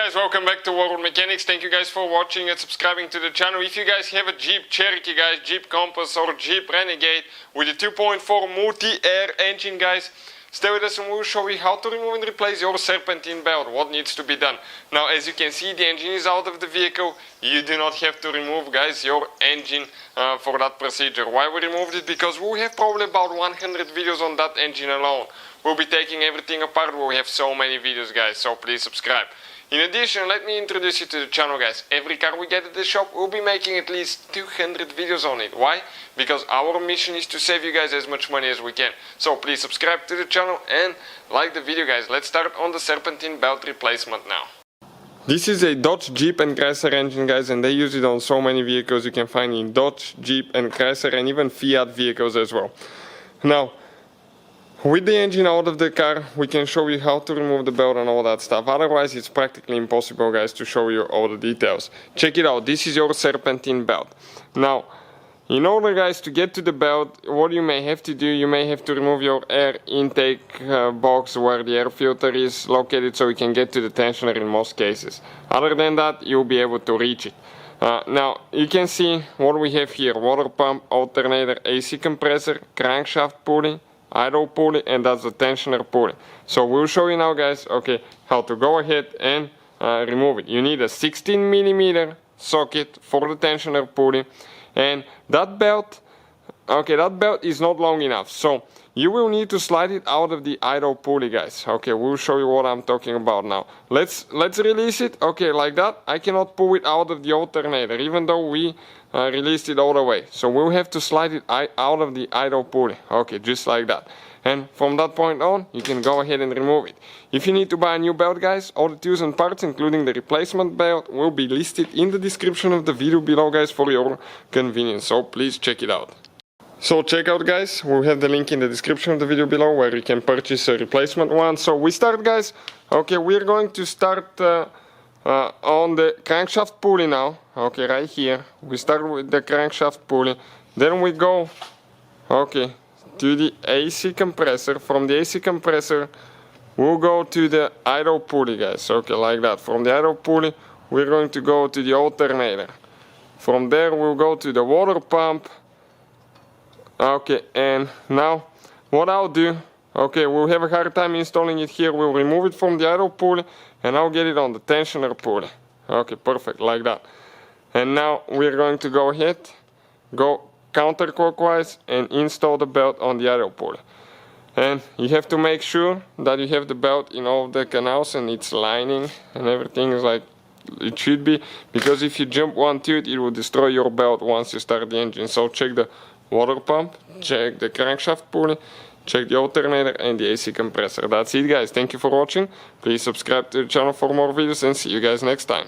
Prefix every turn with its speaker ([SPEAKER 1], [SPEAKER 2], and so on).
[SPEAKER 1] guys, welcome back to World Mechanics. Thank you guys for watching and subscribing to the channel. If you guys have a Jeep Cherokee, guys, Jeep Compass or Jeep Renegade with a 2.4 multi-air engine, guys, stay with us and we'll show you how to remove and replace your Serpentine Belt, what needs to be done. Now, as you can see, the engine is out of the vehicle. You do not have to remove, guys, your engine for that procedure. Why we removed it? Because we have probably about 100 videos on that engine alone. We'll be taking everything apart. We'll have so many videos, guys, so please subscribe. In addition, let me introduce you to the channel, guys. Every car we get at the shop, we'll be making at least 200 videos on it. Why? Because our mission is to save you guys as much money as we can. So please subscribe to the channel and like the video, guys. Let's start on the Serpentine Belt replacement now. This is a Dodge, Jeep and Chrysler engine, guys, and they use it on so many vehicles you can find in Dodge, Jeep and Chrysler and even Fiat vehicles as well. Now, with the engine out of the car, we can show you how to remove the belt and all that stuff. Otherwise, it's practically impossible, guys, to show you all the details. Check it out. This is your Serpentine Belt. Now, in order, guys, to get to the belt, what you may have to do, you may have to remove your air intake box where the air filter is located so you can get to the tensioner in most cases. Other than that, you'll be able to reach it. Now, you can see what we have here. Water pump, alternator, AC compressor, crankshaft pulley, idle pulley, and that's the tensioner pulley. So we'll show you now, guys, okay, how to go ahead and remove it. You need a 16mm socket for the tensioner pulley, and that belt, okay, that belt is not long enough, so you will need to slide it out of the idle pulley, guys. Okay, we'll show you what I'm talking about now. Let's release it. Okay, like that. I cannot pull it out of the alternator, even though we released it all the way. So we'll have to slide it out of the idle pulley. Okay, just like that. And from that point on, you can go ahead and remove it. If you need to buy a new belt, guys, all the tools and parts, including the replacement belt, will be listed in the description of the video below, guys, for your convenience. So please check it out. So check out, guys, we'll have the link in the description of the video below where you can purchase a replacement one. So we start, guys. Okay, we're going to start on the crankshaft pulley now. Okay, right here. We start with the crankshaft pulley. Then we go, okay, to the AC compressor. From the AC compressor, we'll go to the idle pulley, guys. Okay, like that. From the idle pulley, we're going to go to the alternator. From there, we'll go to the water pump. Okay, and now what I'll do, okay, we'll have a hard time installing it here. We'll remove it from the idle pulley and I'll get it on the tensioner pulley. Okay, perfect, like that. And now we're going to go ahead, go counterclockwise and install the belt on the idle pulley. And you have to make sure that you have the belt in all the canals and it's lining and everything is like it should be, because if you jump onto it, it will destroy your belt once you start the engine. So check the water pump, check the crankshaft pulley, check the alternator and the AC compressor. That's it, guys. Thank you for watching. Please subscribe to the channel for more videos and see you guys next time.